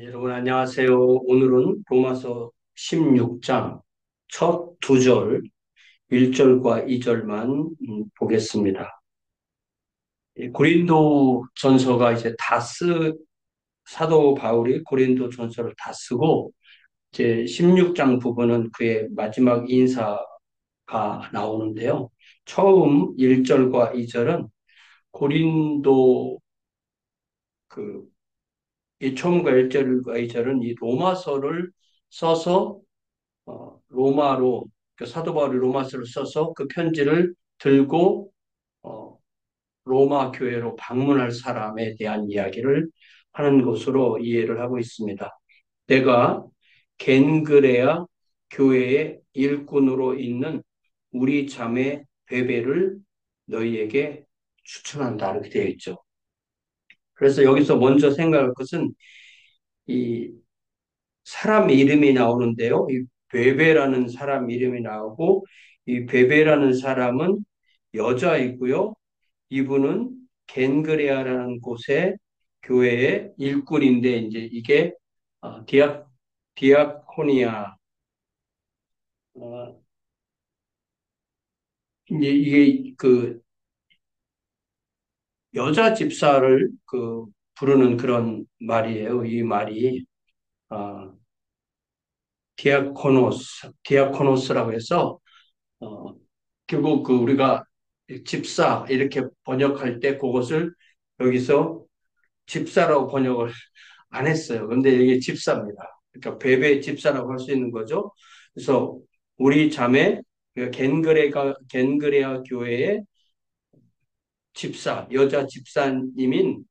여러분 안녕하세요. 오늘은 로마서 16장 첫 두 절, 1절과 2절만 보겠습니다. 이 고린도 전서가 이제 사도 바울이 고린도 전서를 다 쓰고 이제 16장 부분은 그의 마지막 인사가 나오는데요. 처음 1절과 2절은 고린도 그 이 처음과 1절과 2절은 이 로마서를 써서 로마로 그 사도 바울이 로마서를 써서 그 편지를 들고 어, 로마 교회로 방문할 사람에 대한 이야기를 하는 것으로 이해를 하고 있습니다. 내가 겐그레아 교회의 일꾼으로 있는 우리 자매 베베를 너희에게 추천한다 이렇게 되어 있죠. 그래서 여기서 먼저 생각할 것은 이 사람 이름이 나오는데요. 이 베베라는 사람 이름이 나오고 이 베베라는 사람은 여자이고요. 이분은 겐그레아라는 곳의 교회의 일꾼인데 이제 이게 디아코니아 어, 이제 이게 그 여자 집사를 부르는 그런 말이에요. 이 말이 어, 디아코노스라고 해서 어, 결국 우리가 집사 이렇게 번역할 때 그것을 여기서 집사라고 번역을 안 했어요. 근데 이게 집사입니다. 그러니까 베베 집사라고 할 수 있는 거죠. 그래서 우리 자매 그러니까 겐그레아 교회의 집사, 여자 집사님인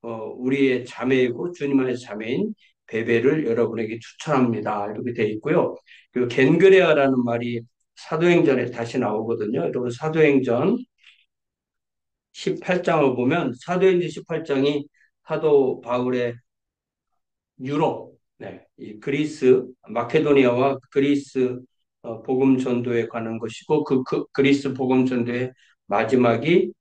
우리의 자매이고 주님 안의 자매인 베베를 여러분에게 추천합니다. 이렇게 되어 있고요. 그 겐그레아라는 말이 사도행전에 다시 나오거든요. 여러분 사도행전 18장을 보면 사도행전 18장이 사도 바울의 유럽, 이 그리스, 마케도니아와 그리스 복음 전도에 관한 것이고 그 그리스 복음 전도의 마지막이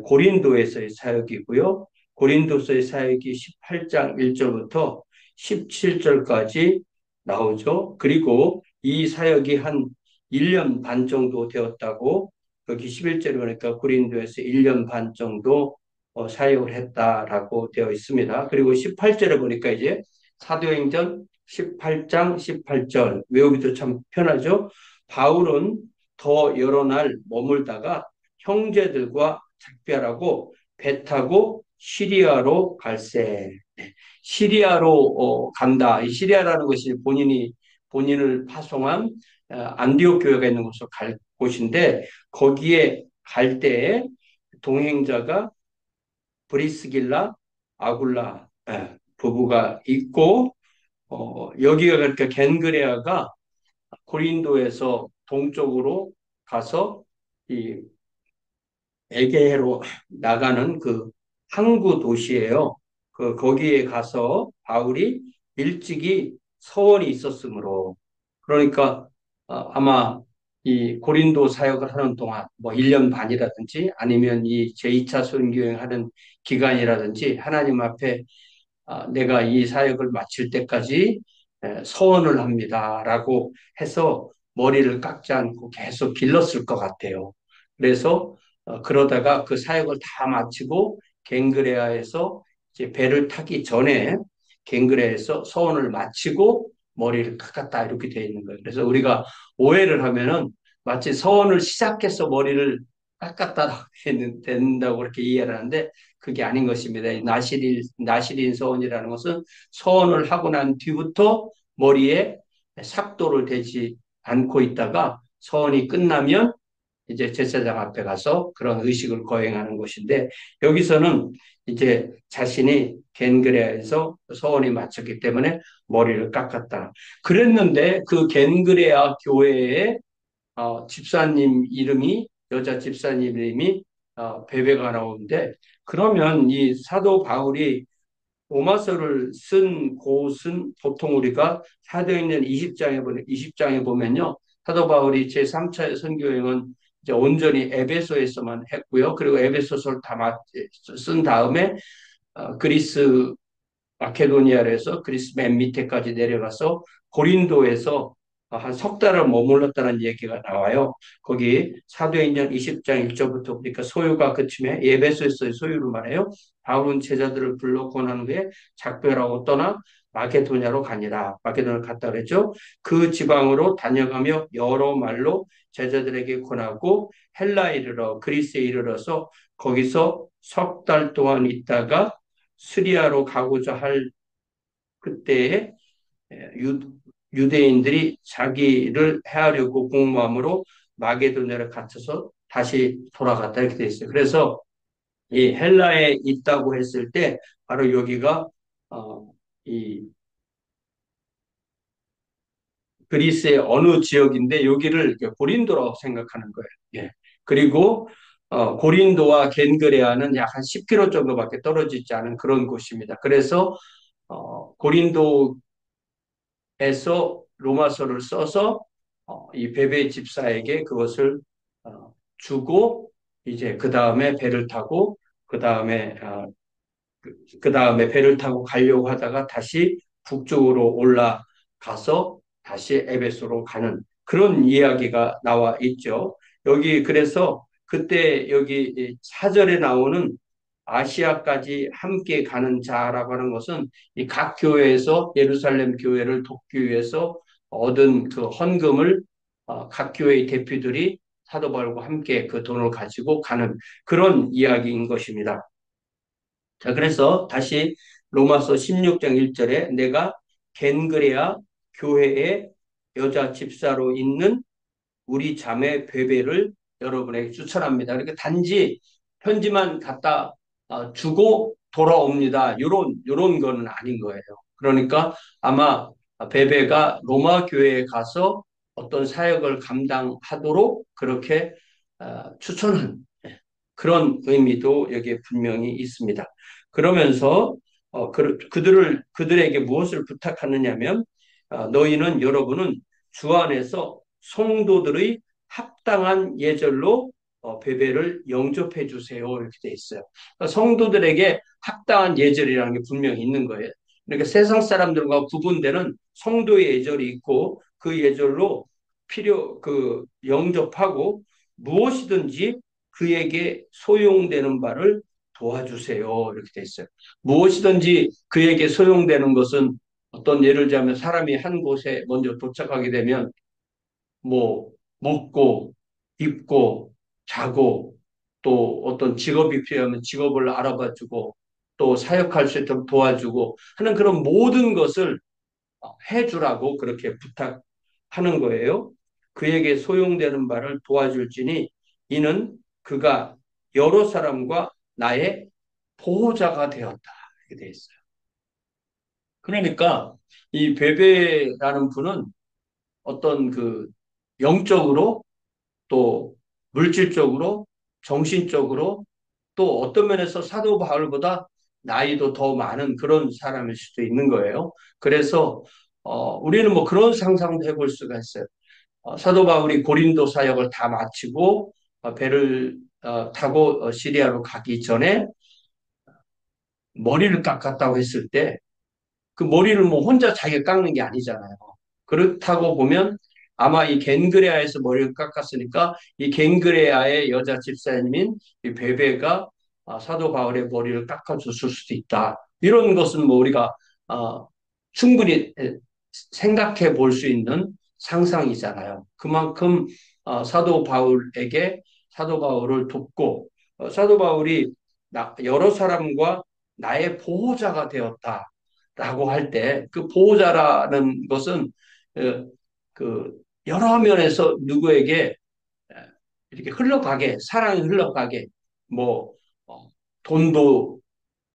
고린도에서의 사역이고요. 고린도서의 사역이 18장 1절부터 17절까지 나오죠. 그리고 이 사역이 한 1년 반 정도 되었다고 여기 11절에 보니까 고린도에서 1년 반 정도 사역을 했다라고 되어 있습니다. 그리고 18절에 보니까 이제 사도행전 18장 18절 외우기도 참 편하죠. 바울은 더 여러 날 머물다가 형제들과 작별하고 배 타고 시리아로 갈세. 시리아로 간다. 이 시리아라는 것이 본인을 파송한 안디옥 교회가 있는 곳으로 갈 곳인데 거기에 갈 때에 동행자가 브리스길라, 아굴라 부부가 있고 여기가 그러니까 겐그레아가 고린도에서 동쪽으로 가서 이 에게해로 나가는 그 항구 도시예요. 거기에 가서 바울이 일찍이 서원이 있었으므로 그러니까 아마 이 고린도 사역을 하는 동안 뭐 1년 반이라든지 아니면 이 제2차 선교행 하는 기간이라든지 하나님 앞에 내가 이 사역을 마칠 때까지 서원을 합니다라고 해서 머리를 깎지 않고 계속 길렀을 것 같아요. 그래서 그러다가 그 사역을 다 마치고 갱그레아에서 이제 배를 타기 전에 갱그레아에서 서원을 마치고 머리를 깎았다 이렇게 되어 있는 거예요. 그래서 우리가 오해를 하면은 마치 서원을 시작해서 머리를 깎았다 된다고 그렇게 이해를 하는데 그게 아닌 것입니다. 나시린 서원이라는 것은 서원을 하고 난 뒤부터 머리에 삭도를 대지 않고 있다가 서원이 끝나면 이제 제사장 앞에 가서 그런 의식을 거행하는 것인데 여기서는 이제 자신이 겐그레아에서 서원이 마쳤기 때문에 머리를 깎았다. 그랬는데 그 겐그레아 교회의 집사님 이름이 여자 집사님 이름이 베베가 나오는데 그러면 이 사도 바울이 로마서를 쓴 곳은 보통 우리가 사도행전 20장에 보면요. 사도 바울이 제3차 선교행은 이제 온전히 에베소에서만 했고요. 그리고 에베소서를 다 쓴 다음에 그리스 마케도니아에서 그리스 맨 밑에까지 내려가서 고린도에서 한 석 달을 머물렀다는 얘기가 나와요. 거기 사도행전 20장 1절부터 보니까 소유가 그침에 에베소에서의 소유를 말해요. 바울은 제자들을 불러 권한 후에 작별하고 떠나 마케도냐로 가니라. 마케도냐로 갔다 그랬죠. 그 지방으로 다녀가며 여러 말로 제자들에게 권하고 헬라에 이르러 그리스에 이르러서 거기서 석 달 동안 있다가 스리아로 가고자 할 그때에 유, 유대인들이 자기를 해하려고 공모함으로 마게도냐를 갇혀서 다시 돌아갔다 이렇게 돼 있어요. 그래서 이 헬라에 있다고 했을 때 바로 여기가 이 그리스의 어느 지역인데 여기를 고린도라고 생각하는 거예요. 예. 그리고 고린도와 겐그레아는 약 한 10km 정도밖에 떨어지지 않은 그런 곳입니다. 그래서 고린도에서 로마서를 써서 이 베베 집사에게 그것을 주고 이제 그 다음에 배를 타고 그 다음에 그 다음에 배를 타고 가려고 하다가 다시 북쪽으로 올라가서 다시 에베소로 가는 그런 이야기가 나와 있죠. 여기 그래서 그때 여기 사절에 나오는 아시아까지 함께 가는 자라고 하는 것은 이 각 교회에서 예루살렘 교회를 돕기 위해서 얻은 그 헌금을 각 교회의 대표들이 사도 바울과 함께 그 돈을 가지고 가는 그런 이야기인 것입니다. 자, 그래서 다시 로마서 16장 1절에 내가 겐그레아 교회의 여자 집사로 있는 우리 자매 베베를 여러분에게 추천합니다. 그러니까 단지 편지만 갖다 주고 돌아옵니다. 요런 거는 아닌 거예요. 그러니까 아마 베베가 로마 교회에 가서 어떤 사역을 감당하도록 그렇게 추천한 그런 의미도 여기에 분명히 있습니다. 그러면서 그들에게 무엇을 부탁하느냐면 너희는 여러분은 주 안에서 성도들의 합당한 예절로 베베를 영접해 주세요. 이렇게 돼 있어요. 그러니까 성도들에게 합당한 예절이라는 게 분명히 있는 거예요. 그러니까 세상 사람들과 구분되는 성도의 예절이 있고 그 예절로 영접하고 무엇이든지 그에게 소용되는 바를 도와주세요. 이렇게 돼 있어요. 무엇이든지 그에게 소용되는 것은 어떤 예를 들자면 사람이 한 곳에 먼저 도착하게 되면 뭐 먹고 입고 자고 또 어떤 직업이 필요하면 직업을 알아봐 주고 또 사역할 수 있도록 도와주고 하는 그런 모든 것을 해주라고 그렇게 부탁하는 거예요. 그에게 소용되는 바를 도와줄지니 이는 그가 여러 사람과 나의 보호자가 되었다. 이렇게 돼 있어요. 그러니까 이 베베라는 분은 어떤 그 영적으로 또 물질적으로 정신적으로 또 어떤 면에서 사도 바울보다 나이도 더 많은 그런 사람일 수도 있는 거예요. 그래서 우리는 뭐 그런 상상도 해볼 수가 있어요. 사도 바울이 고린도 사역을 다 마치고 배를 타고 시리아로 가기 전에 머리를 깎았다고 했을 때 그 머리를 뭐 혼자 자기가 깎는 게 아니잖아요. 그렇다고 보면 아마 이 겐그레아에서 머리를 깎았으니까 이 겐그레아의 여자 집사님인 이 베베가 사도 바울의 머리를 깎아줬을 수도 있다. 이런 것은 뭐 우리가 충분히 생각해 볼 수 있는 상상이잖아요. 그만큼 사도 바울을 돕고 사도 바울이 여러 사람과 나의 보호자가 되었다라고 할 때 그 보호자라는 것은 어, 그 여러 면에서 누구에게 이렇게 흘러가게 사랑이 흘러가게 뭐 돈도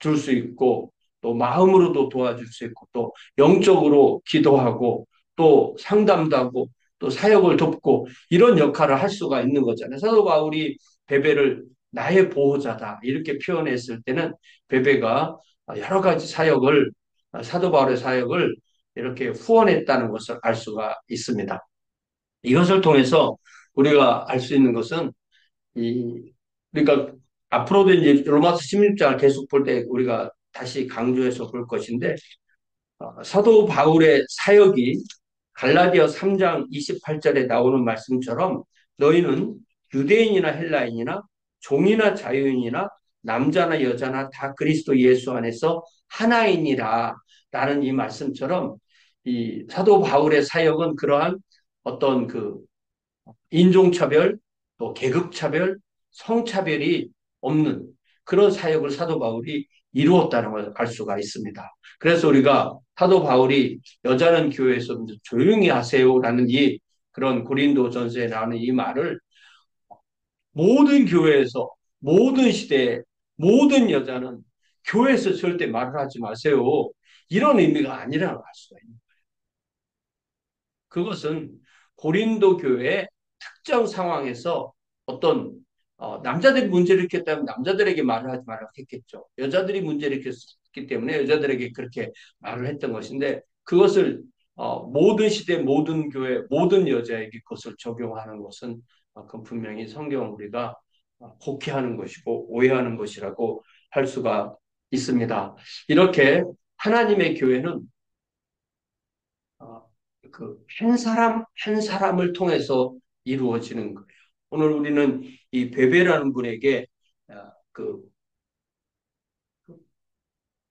줄 수 있고 또 마음으로도 도와줄 수 있고 또 영적으로 기도하고 또 상담도 하고 또 사역을 돕고 이런 역할을 할 수가 있는 거잖아요. 사도 바울이 베베를 나의 보호자다 이렇게 표현했을 때는 베베가 여러 가지 사도 바울의 사역을 이렇게 후원했다는 것을 알 수가 있습니다. 이것을 통해서 우리가 알 수 있는 것은 그러니까 앞으로도 이제 로마서 16장을 계속 볼 때 우리가 다시 강조해서 볼 것인데 사도 바울의 사역이 갈라디아 3장 28절에 나오는 말씀처럼 너희는 유대인이나 헬라인이나 종이나 자유인이나 남자나 여자나 다 그리스도 예수 안에서 하나이니라 라는 이 말씀처럼 이 사도 바울의 사역은 그러한 어떤 그 인종차별, 또 계급차별, 성차별이 없는 그런 사역을 사도 바울이 이루었다는 걸 알 수가 있습니다. 그래서 우리가 사도 바울이 여자는 교회에서 조용히 하세요라는 이 그런 고린도 전서에 나오는 이 말을 모든 교회에서 모든 시대에 모든 여자는 교회에서 절대 말을 하지 마세요. 이런 의미가 아니라고 할 수가 있는 그것은 고린도 교회의 특정 상황에서 어떤 남자들이 문제를 일으켰다면 남자들에게 말을 하지 말라고 했겠죠. 여자들이 문제를 일으켰기 때문에 여자들에게 그렇게 말을 했던 것인데 그것을 모든 시대, 모든 교회, 모든 여자에게 그것을 적용하는 것은 그 분명히 성경을 우리가 곡해하는 것이고 오해하는 것이라고 할 수가 있습니다. 이렇게 하나님의 교회는 한 사람 한 사람을 통해서 이루어지는 거예요. 오늘 우리는 이 베베라는 분에게 어, 그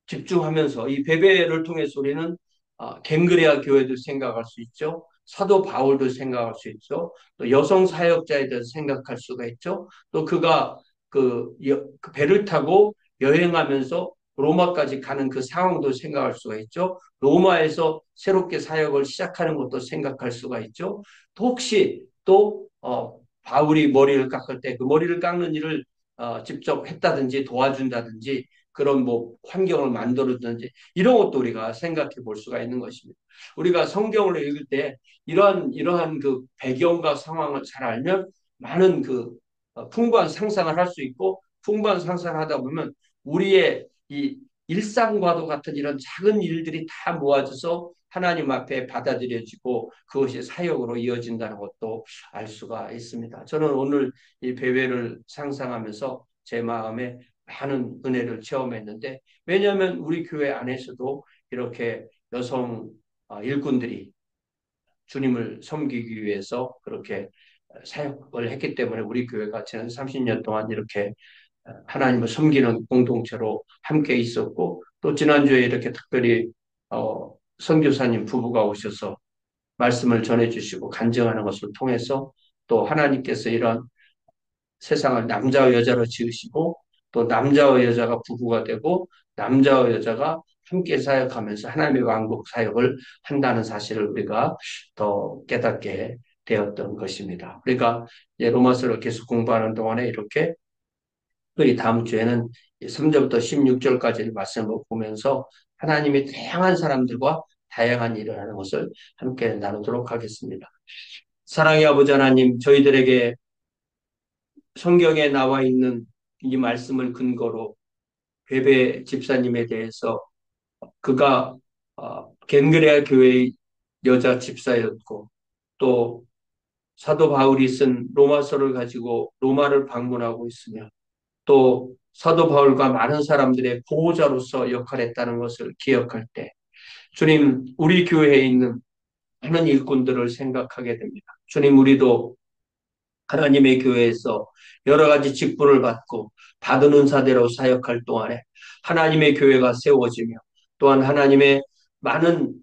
집중하면서 이 베베를 통해서 우리는 갱그레아 교회도 생각할 수 있죠. 사도 바울도 생각할 수 있죠. 또 여성 사역자에 대해서 생각할 수가 있죠. 또 그가 그 배를 타고 여행하면서 로마까지 가는 그 상황도 생각할 수가 있죠. 로마에서 새롭게 사역을 시작하는 것도 생각할 수가 있죠. 또 혹시 또 바울이 머리를 깎을 때 그 머리를 깎는 일을 직접 했다든지 도와준다든지 그런 뭐 환경을 만들어든지 이런 것도 우리가 생각해 볼 수가 있는 것입니다. 우리가 성경을 읽을 때 이러한 그 배경과 상황을 잘 알면 많은 그 풍부한 상상을 할 수 있고 풍부한 상상을 하다 보면 우리의 이 일상과도 같은 이런 작은 일들이 다 모아져서 하나님 앞에 받아들여지고 그것이 사역으로 이어진다는 것도 알 수가 있습니다. 저는 오늘 이 배회를 상상하면서 제 마음에 많은 은혜를 체험했는데 왜냐하면 우리 교회 안에서도 이렇게 여성 일꾼들이 주님을 섬기기 위해서 그렇게 사역을 했기 때문에 우리 교회가 지난 30년 동안 이렇게 하나님을 섬기는 공동체로 함께 있었고 또 지난주에 이렇게 특별히 선교사님 부부가 오셔서 말씀을 전해주시고 간증하는 것을 통해서 또 하나님께서 이런 세상을 남자와 여자로 지으시고 또 남자와 여자가 부부가 되고 남자와 여자가 함께 사역하면서 하나님의 왕국 사역을 한다는 사실을 우리가 더 깨닫게 되었던 것입니다. 우리가 로마서를 계속 공부하는 동안에 이렇게 우리 다음 주에는 3절부터 16절까지 말씀을 보면서 하나님의 다양한 사람들과 다양한 일을 하는 것을 함께 나누도록 하겠습니다. 사랑의 아버지 하나님, 저희들에게 성경에 나와 있는 이 말씀을 근거로 베베 집사님에 대해서 그가 겐그레아 교회의 여자 집사였고 또 사도 바울이 쓴 로마서를 가지고 로마를 방문하고 있으며 또 사도 바울과 많은 사람들의 보호자로서 역할했다는 것을 기억할 때 주님 우리 교회에 있는 많은 일꾼들을 생각하게 됩니다. 주님 우리도 하나님의 교회에서 여러 가지 직분을 받고 받은 은사대로 사역할 동안에 하나님의 교회가 세워지며 또한 하나님의 많은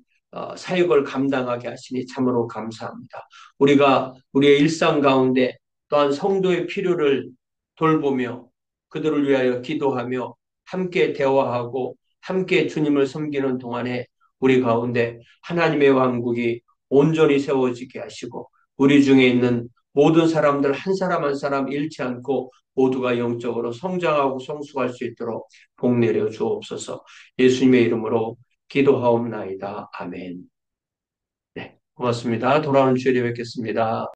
사역을 감당하게 하시니 참으로 감사합니다. 우리가 우리의 일상 가운데 또한 성도의 필요를 돌보며 그들을 위하여 기도하며 함께 대화하고 함께 주님을 섬기는 동안에 우리 가운데 하나님의 왕국이 온전히 세워지게 하시고 우리 중에 있는 모든 사람들 한 사람 한 사람 잃지 않고 모두가 영적으로 성장하고 성숙할 수 있도록 복 내려 주옵소서. 예수님의 이름으로 기도하옵나이다. 아멘. 네, 고맙습니다. 돌아오는 주일에 뵙겠습니다.